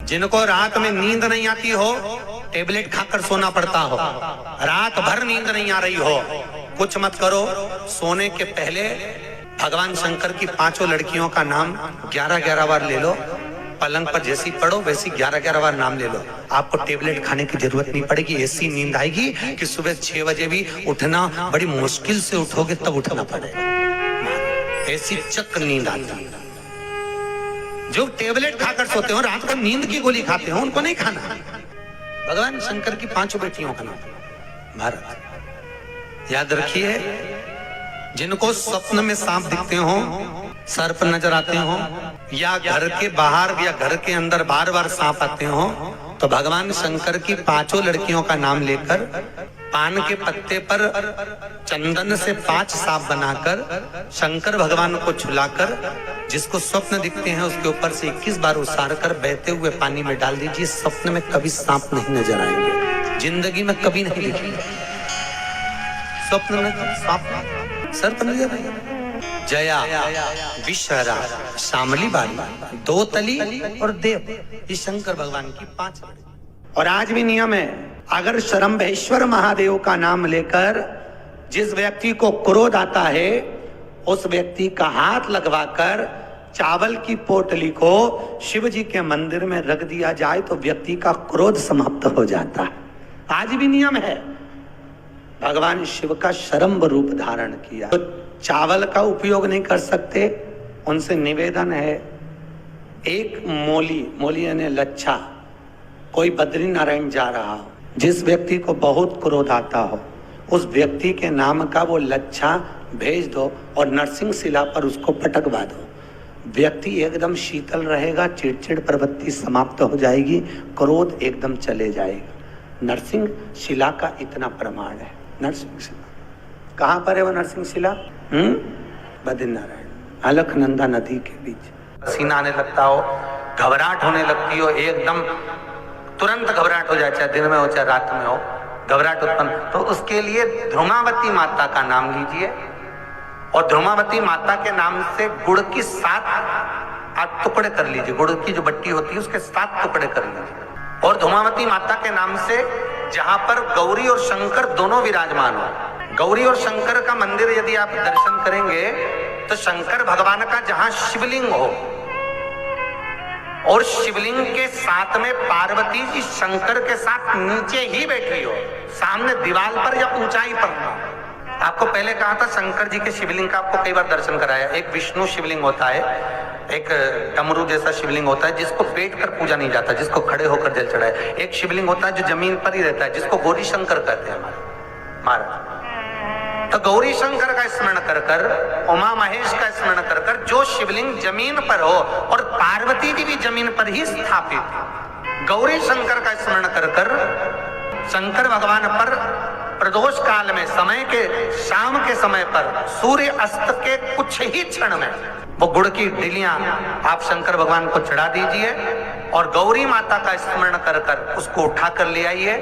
जिनको रात में नींद नहीं आती हो, टेबलेट खाकर सोना पड़ता हो, रात भर नींद नहीं आ रही हो, कुछ मत करो, सोने के पहले भगवान शंकर की 5 लड़कियों का नाम 11-11 बार ले लो। पलंग पर जैसी पढ़ो वैसी 11-11 बार नाम ले लो। आपको टेबलेट खाने की जरूरत नहीं पड़ेगी। ऐसी नींद आएगी कि सुबह 6 बजे भी उठना बड़ी मुश्किल से उठोगे, तब उठना पड़ेगा। ऐसी चक नींद आती है। जो टेबलेट खाकर सोते हो, रात को नींद की गोली खाते हो, उनको नहीं खाना। भगवान शंकर की 5 बेटियों का नाम भारत। याद रखिए, जिनको स्वप्न में सांप दिखते हो, सर्प नजर आते हो, या घर के बाहर या घर के अंदर बार-बार सांप आते हो, तो भगवान शंकर की 5 लड़कियों का नाम लेकर पान के पत्ते पर चंदन से 5 सांप बनाकर शंकर भगवान को छुलाकर जिसको स्वप्न दिखते हैं उसके ऊपर से 21 बार उसार कर बहते हुए पानी में डाल दीजिए। स्वप्न में कभी सांप नहीं नजर आएंगे, जिंदगी में कभी नहीं दिखेंगे। स्वप्न में सांप सर्प नजर आएंगे। जया, विषहरा, शामली बारी, दो तली और देव, ये शंकर भगवान की 5। और आज भी नियम है, अगर शरम्भेश्वर महादेव का नाम लेकर जिस व्यक्ति को क्रोध आता है, उस व्यक्ति का हाथ लगवाकर चावल की पोटली को शिव जी के मंदिर में रख दिया जाए तो व्यक्ति का क्रोध समाप्त हो जाता है। आज भी नियम है। भगवान शिव का शरम्भ रूप धारण किया। तो चावल का उपयोग नहीं कर सकते, उनसे निवेदन है, एक मोली यानी लच्छा, कोई बद्री नारायण जा रहा हो, जिस व्यक्ति को बहुत क्रोध आता हो, उस व्यक्ति के नाम का वो लच्छा भेज दो और नरसिंह शिला पर उसको पटकवा दो। व्यक्ति एकदम शीतल रहेगा, चिड़चिड़ प्रवृत्ति समाप्त हो जाएगी, क्रोध एकदम चले जाएगा। नरसिंह शिला का इतना प्रमाण है। नरसिंह शिला कहाँ पर है? वो नरसिंह शिला बद्रीनारायण, अलकनंदा नदी के बीच। पसीना आने लगता हो, घबराहट होने लगती हो, एकदम तुरंत घबराहट हो जाए, चाहे दिन में हो चाहे रात में हो, घबराहट उत्पन्न, तो उसके लिए ध्रुमावती माता का नाम लीजिए और ध्रुमावती माता के नाम से गुड़ की 7 टुकड़े कर लीजिए। गुड़ की जो बट्टी होती है उसके 7 टुकड़े कर लीजिए। और ध्रुमावती माता के नाम से जहां पर गौरी और शंकर दोनों विराजमान हो, गौरी और शंकर का मंदिर यदि आप दर्शन करेंगे तो शंकर भगवान का जहां शिवलिंग हो और शिवलिंग के साथ में पार्वती जी शंकर के साथ नीचे ही बैठी हो, सामने दीवार पर या ऊंचाई पर ना। आपको पहले कहा था शंकर जी के शिवलिंग का आपको कई बार दर्शन कराया। एक विष्णु शिवलिंग होता है, एक डमरू जैसा शिवलिंग होता है जिसको बैठकर पूजा नहीं जाता, जिसको खड़े होकर जल चढ़ाए। एक शिवलिंग होता है जो जमीन पर ही रहता है, जिसको गौरी शंकर कहते हैं हमारे महाराज। तो गौरी शंकर का स्मरण कर कर, उमा महेश का स्मरण कर कर, जो शिवलिंग जमीन पर हो और पार्वती जी भी जमीन पर ही स्थापित, गौरी शंकर का स्मरण कर कर शंकर भगवान पर प्रदोष काल में समय के शाम के समय पर सूर्य अस्त के कुछ ही क्षण में वो गुड़ की डिलियां आप शंकर भगवान को चढ़ा दीजिए और गौरी माता का स्मरण कर कर उसको उठाकर ले आइए।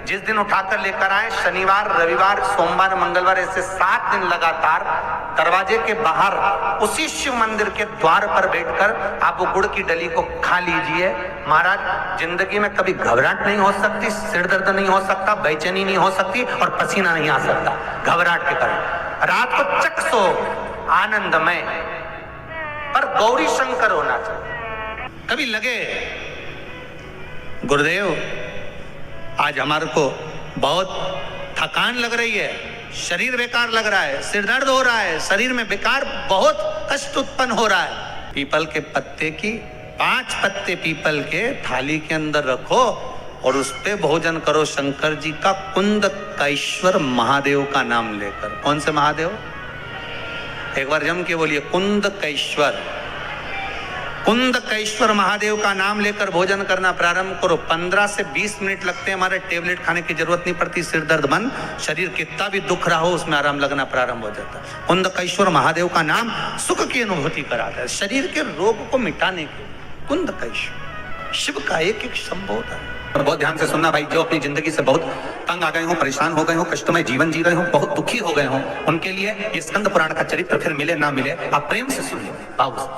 जिस दिन उठाकर लेकर आए, शनिवार, रविवार, सोमवार, मंगलवार, ऐसे 7 दिन लगातार दरवाजे के बाहर उसी शिव मंदिर के द्वार पर बैठकर आप वो गुड़ की डली को खा लीजिए। महाराज, जिंदगी में कभी घबराहट नहीं हो सकती, सिर दर्द नहीं हो सकता, बेचैनी नहीं हो सकती और पसीना नहीं आ सकता घबराहट के कारण। रात को चक सो आनंदमय, पर गौरी शंकर होना चाहिए। कभी लगे गुरुदेव आज हमारे को बहुत थकान लग रही है, शरीर बेकार लग रहा है, सिर दर्द हो रहा है, शरीर में बेकार बहुत कष्ट उत्पन्न हो रहा है, पीपल के पत्ते की 5 पत्ते पीपल के थाली के अंदर रखो और उस पे भोजन करो शंकर जी का कुंदकेश्वर महादेव का नाम लेकर। कौन से महादेव? एक बार जम के बोलिए, कुंदकेश्वर। कुंदकेश्वर महादेव का नाम लेकर भोजन करना प्रारंभ करो। 15 से 20 मिनट लगते हैं, हमारे टेबलेट खाने की जरूरत नहीं पड़ती। सिर दर्द बंद, शरीर कितना भी दुख रहा हो उसमें आराम लगना प्रारंभ हो जाता है। कुंदकेश्वर महादेव का नाम सुख की अनुभूति कराता है, शरीर के रोग को मिटाने के लिए। कुंदकेश्वर शिव का एक संबोध है। और बहुत ध्यान से सुनना भाई, जो अपनी जिंदगी से बहुत तंग आ गए हो, परेशान हो गए हो, कष्टमय जीवन जी रहे हो, बहुत दुखी हो गए हो, उनके लिए ये स्कंद पुराण का चरित्र फिर मिले ना मिले, आप प्रेम से सुनिए। बाबू,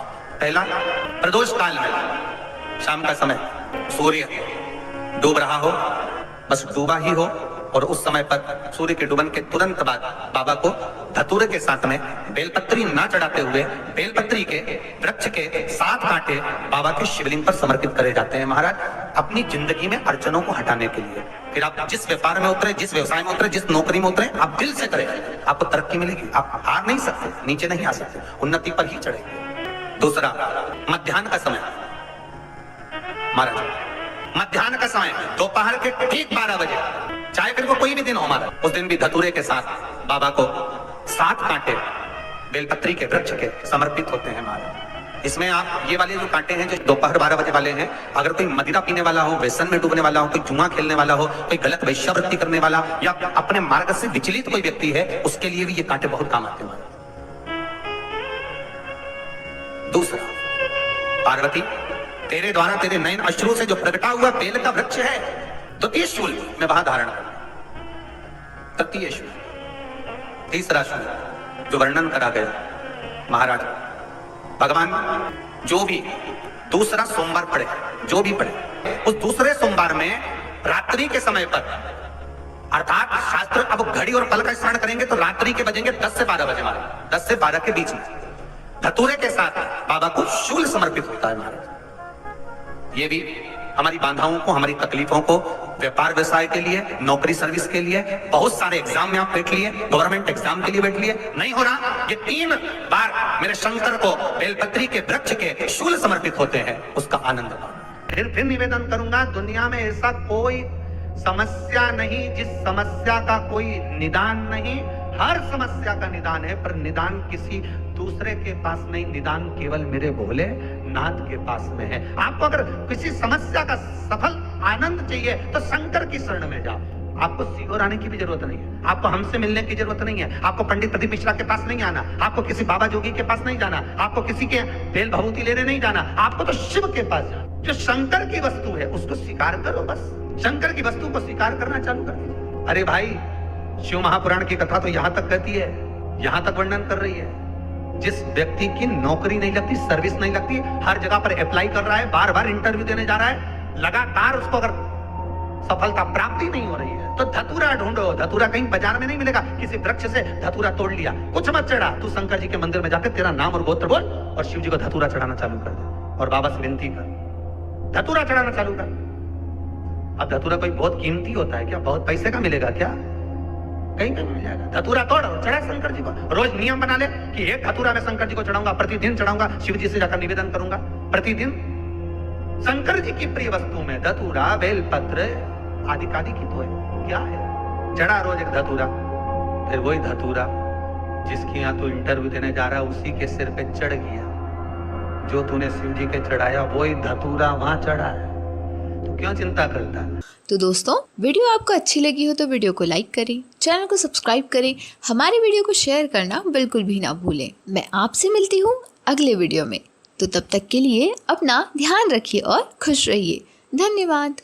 पहला प्रदोष काल में शाम का समय सूर्य डूब रहा हो, बस डूबा ही हो, और उस समय पर सूर्य के डूबन के तुरंत बाद बाबा को धतूरे के साथ में बेलपत्री ना चढ़ाते हुए बेलपत्री के वृक्ष के 7 कांटे बाबा के शिवलिंग पर समर्पित करे जाते हैं महाराज, अपनी जिंदगी में अड़चनों को हटाने के लिए। फिर आप जिस व्यापार में उतरे, जिस व्यवसाय में उतरे, जिस नौकरी में उतरे, आप दिल से करें, आपको तरक्की मिलेगी। आप हार नहीं सकते, नीचे नहीं आ सकते, उन्नति पर ही चढ़ेंगे। दूसरा, मध्याह्न का समय महाराज, मध्याह्न का समय दोपहर के ठीक 12 बजे, चाहे फिर वो कोई भी दिन हो महाराज, उस दिन भी धतूरे के साथ बाबा को 7 कांटे बेलपत्री के वृक्ष के समर्पित होते हैं महाराज। इसमें आप ये वाले जो कांटे हैं जो दोपहर 12 बजे वाले हैं, अगर कोई मदिरा पीने वाला हो, व्यसन में डूबने वाला हो, कोई जुआ खेलने वाला हो, कोई गलत वैश्यावृत्ति करने वाला या अपने मार्ग से विचलित कोई व्यक्ति है, उसके लिए भी ये कांटे बहुत काम आते हैं महाराज। दूसरा, पार्वती तेरे द्वारा तेरे नयन अश्रु से जो प्रगटा हुआ बेल का वृक्ष है, द्वितीय शूल मैं वहां धारण करूं। तृतीय शूल, तीसरा शूल जो वर्णन करा गया महाराज, भगवान जो भी दूसरा सोमवार पड़े, जो भी पड़े, उस दूसरे सोमवार में रात्रि के समय पर, अर्थात शास्त्र अब घड़ी और पल का स्मरण करेंगे तो रात्रि के बजेंगे 10 से 12 बजे महाराज, 10 से 12 के बीच में धतूरे के साथ बाबा को शूल समर्पित होता है महाराज। ये भी हमारी बाधाओं को, हमारी तकलीफों को, व्यापार व्यवसाय के लिए, नौकरी सर्विस के लिए, बहुत सारे एग्जाम में आप बैठ लिए, गवर्नमेंट एग्जाम के लिए बैठ लिए, नहीं हो रहा, ये 3 बार मेरे शंकर को बेलपत्री के वृक्ष के शूल समर्पित होते हैं, उसका आनंद पाओ। फिर निवेदन करूंगा, दुनिया में ऐसा कोई समस्या नहीं जिस समस्या का कोई निदान नहीं। हर समस्या का निदान है, पर निदान किसी दूसरे के पास नहीं, निदान केवल मेरे भोले नाथ के पास में है। आपको अगर किसी समस्या का सफल आनंद चाहिए तो शंकर की शरण में जाओ। आपको सीहोर आने की भी जरूरत नहीं है, आपको हमसे मिलने की जरूरत नहीं है, आपको पंडित प्रदीप मिश्रा के पास नहीं आना, आपको किसी बाबा जोगी के पास नहीं जाना, आपको किसी के बेल भभूति लेने नहीं जाना, आपको तो शिव के पास जाना। जो शंकर की वस्तु है उसको स्वीकार करो, बस शंकर की वस्तु को स्वीकार करना चालू कर दीजिए। अरे भाई, शिव महापुराण की कथा तो यहां तक कहती है, यहां तक वर्णन कर रही है, जिस व्यक्ति की नौकरी नहीं लगती, सर्विस नहीं लगती, हर जगह पर अप्लाई कर रहा है, बार बार इंटरव्यू देने जा रहा है, लगातार उसको अगर सफलता प्राप्ति नहीं हो रही है तो धतूरा ढूंढो। धतूरा कहीं बाजार में नहीं मिलेगा, किसी वृक्ष से धतूरा तोड़ लिया, कुछ मत चढ़ा, तू शंकर जी के मंदिर में जाकर तेरा नाम और गोत्र बोल और शिव जी को धतूरा चढ़ाना चालू कर दे और बाबा से विनती कर, धतूरा चढ़ाना चालू कर। अब धतूरा कोई बहुत कीमती होता है क्या? बहुत पैसे का मिलेगा क्या? कहीं पे मिल जाएगा। धतूरा तोड़ और चढ़ा शंकर जी को। रोज नियम बना ले कि एक धतूरा मैं शंकर जी को चढ़ाऊंगा, प्रतिदिन चढ़ाऊंगा, शिव जी से जाकर निवेदन करूंगा प्रतिदिन। शंकर जी की प्रिय वस्तु में धतूरा, बेलपत्र आदि कादि की तो है, क्या है? चढ़ा रोज एक धतूरा, फिर वही धतूरा जिसकी यहाँ तू इंटरव्यू देने जा रहा है उसी के सिर पे चढ़ गया, जो तूने शिव जी के चढ़ाया वही धतूरा वहां चढ़ा है, तो क्यों चिंता करता है? तो दोस्तों, वीडियो आपको अच्छी लगी हो तो वीडियो को लाइक करें, चैनल को सब्सक्राइब करें, हमारी वीडियो को शेयर करना बिल्कुल भी ना भूलें। मैं आपसे मिलती हूँ अगले वीडियो में, तो तब तक के लिए अपना ध्यान रखिए और खुश रहिए। धन्यवाद।